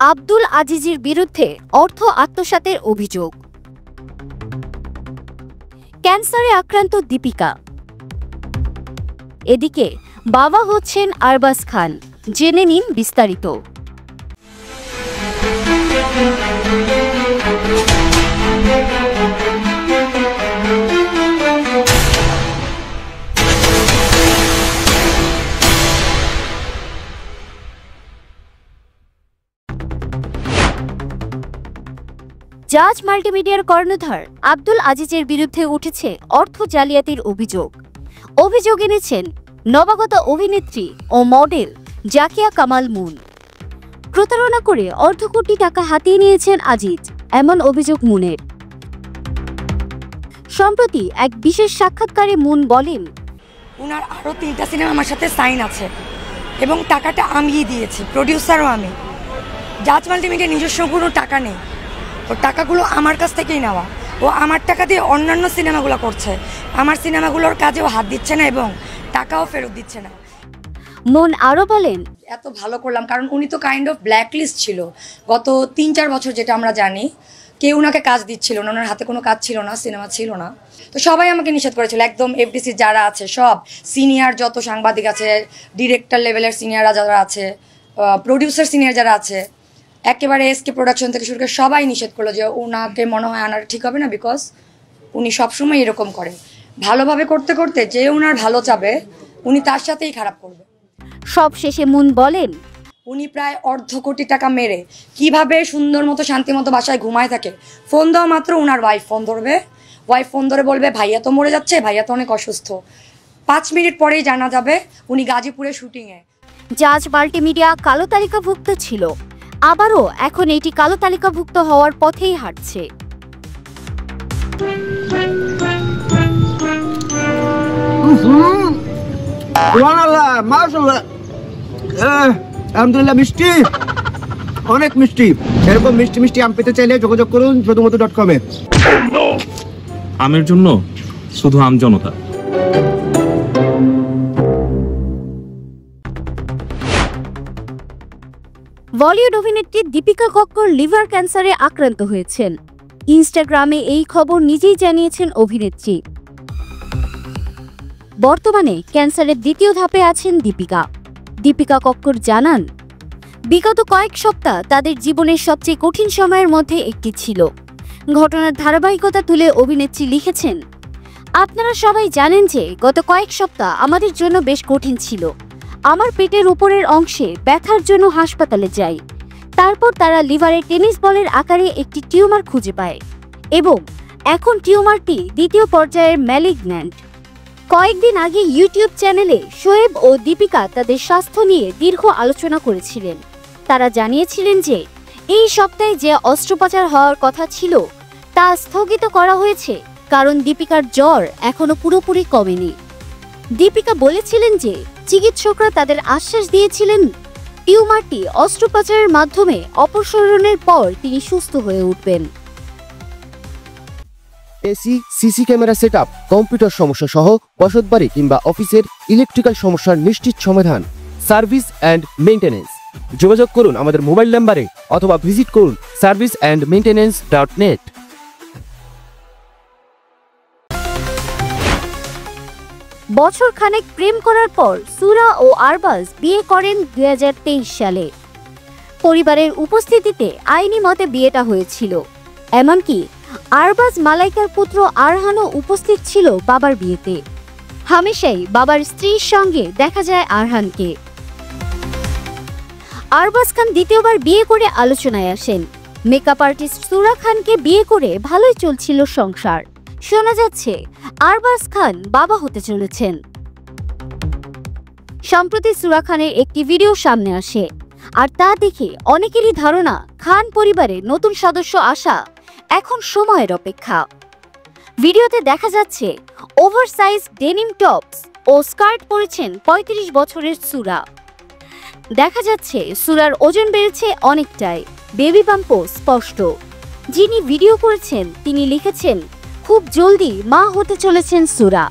আব্দুল আজিজের বিরুদ্ধে অর্থ আত্মসাতের অভিযোগ। ক্যান্সারে আক্রান্ত দীপিকা। এদিকে বাবা হচ্ছেন আরবাজ খান, জেনে নিন বিস্তারিত। জাজ মাল্টিমিডিয়ার কর্ণধার আব্দুল আজিজের বিরুদ্ধে উঠেছে অর্থ জালিয়াতির অভিযোগ। অভিযোগ এনেছেন নবাগত অভিনেত্রী ও মডেল জাকিয়া কামাল মুন। প্রতারণা করে অর্ধ কোটি টাকা হাতিয়ে নিয়েছেন আজিজ, এমন অভিযোগ মুনের। সম্প্রতি এক বিশেষ সাক্ষাৎকারে মুন বলেন, উনার আরও 3টা সিনেমা আমার সাথে সাইন আছে এবং টাকাটা আমিই দিয়েছি, প্রডিউসারও আমি। জাজ মাল্টিমিডিয়ার নিজস্ব কোনো টাকা নেই, ও টাকাগুলো আমার কাছ থেকেই নেওয়া। ও আমার টাকা দিয়ে অন্যান্য সিনেমাগুলো করছে, আমার সিনেমাগুলোর কাজেও হাত দিচ্ছে না এবং টাকাও ফেরত দিচ্ছে না। মুন আরও বলেন, এত ভালো করলাম কারণ উনি তো কাইন্ড অফ ব্ল্যাকলিস্ট ছিল গত 3-4 বছর, যেটা আমরা জানি। কেউ ওনাকে কাজ দিচ্ছিল না, ওনার হাতে কোনো কাজ ছিল না, সিনেমা ছিল না। তো সবাই আমাকে নিষেধ করেছিল, একদম এফডিসি যারা আছে সব সিনিয়র যত সাংবাদিক আছে, ডিরেক্টর লেভেলের সিনিয়ররা যারা আছে, প্রডিউসার সিনিয়র যারা আছে, একেবারে এসকে প্রোডাকশন থেকে শুরু করে সবাই নিষেধ করলো যে ওনাকে মনে হয় আনার ঠিক হবে না, বিকজ উনি সবসময় এরকম করে। ভালোভাবে করতে করতে যে ওনার ভালো চাবে উনি তার সাথেই খারাপ করবে। সব শেষে মুন বলেন, উনি প্রায় অর্ধ কোটি টাকা মেরে কিভাবে সুন্দর মতো শান্তি মতো বাসায় ঘুমায় থাকে। ফোন দেওয়া মাত্র ওনার ওয়াইফ ফোন ধরবে, ওয়াইফ ফোন ধরে বলবে ভাইয়া তো মরে যাচ্ছে, ভাইয়া তো অনেক অসুস্থ। 5 মিনিট পরেই জানা যাবে উনি গাজীপুরে শুটিংয়ে। জাজ মাল্টিমিডিয়া কালো তালিকাভুক্ত ছিল, আবারও এখন এটি কালো তালিকাভুক্ত হওয়ার পথেই হাঁটছে। আলহামদুলিল্লাহ, মিষ্টি, অনেক মিষ্টি। এরকম মিষ্টি মিষ্টি আম পেতে চাইলে যোগাযোগ করুন যদুমধু.com এ। আমের জন্য শুধু আম জনতা। বলিউড অভিনেত্রী দীপিকা কক্কর লিভার ক্যান্সারে আক্রান্ত হয়েছেন। ইনস্টাগ্রামে এই খবর নিজেই জানিয়েছেন অভিনেত্রী। বর্তমানে ক্যান্সারের 2য় ধাপে আছেন দীপিকা। দীপিকা কক্কর জানান, বিগত কয়েক সপ্তাহ তাদের জীবনের সবচেয়ে কঠিন সময়ের মধ্যে একটি ছিল। ঘটনার ধারাবাহিকতা তুলে অভিনেত্রী লিখেছেন, আপনারা সবাই জানেন যে গত কয়েক সপ্তাহ আমাদের জন্য বেশ কঠিন ছিল। আমার পেটের উপরের অংশে ব্যথার জন্য হাসপাতালে যাই। তারপর তারা লিভারে টেনিস বলের আকারে একটি টিউমার খুঁজে পায় এবং এখন টিউমারটি 2য় পর্যায়ের ম্যালিগন্যান্ট। কয়েকদিন আগে ইউটিউব চ্যানেলে শোয়েব ও দীপিকা তাদের স্বাস্থ্য নিয়ে দীর্ঘ আলোচনা করেছিলেন। তারা জানিয়েছিলেন যে এই সপ্তাহে যে অস্ত্রোপচার হওয়ার কথা ছিল তা স্থগিত করা হয়েছে কারণ দীপিকার জ্বর এখনো পুরোপুরি কমেনি। দীপিকা বলেছিলেন যে চিকিৎসকরা তাদের আশ্বাস দিয়েছিলেন টিউমারটি অস্ত্রোপচারের মাধ্যমে অপসারণের পর তিনি সুস্থ হয়ে উঠবেন। AC, CC camera setup, computer সমস্যা সহ বসতবাড়ি কিংবা অফিসের ইলেকট্রিক্যাল সমস্যার নিশ্চিত সমাধান, সার্ভিস অ্যান্ড মেইনটেনেন্স। যোগাযোগ করুন আমাদের মোবাইল নাম্বারে অথবা ভিজিট করুন serviceandmaintenance.net। বছর খানেক প্রেম করার পর সুরা ও আরবাজ বিয়ে করেন 2023 সালে। পরিবারের উপস্থিতিতে আইনি মতে বিয়েটা হয়েছিল। এমনকি আরবাজ মালাইকার পুত্র আরহানও উপস্থিত ছিল বাবার বিয়েতে। হামেশাই বাবার স্ত্রীর সঙ্গে দেখা যায় আরহানকে। আরবাজ খান 2য়বার বিয়ে করে আলোচনায় আসেন। মেকআপ আর্টিস্ট সুরা খানকে বিয়ে করে ভালোই চলছিল সংসার। শোনা যাচ্ছে আরবাজ খান বাবা হতে চলেছেন। সম্প্রতি সুরা খানের একটি ভিডিও সামনে আসে, আর তা দেখে অনেকেরই ধারণা খান পরিবারে নতুন সদস্য আসা এখন সময়ের অপেক্ষা। ভিডিওতে দেখা যাচ্ছে ওভারসাইজ ডেনিম টপস ও স্কার্ট পরেছেন 35 বছরের সুরা। দেখা যাচ্ছে সুরার ওজন বেড়েছে অনেকটাই, বেবি বাম্পও স্পষ্ট। যিনি ভিডিও করেছেন তিনি লিখেছেন, খুব জলদি মা হতে চলেছেন সুরা।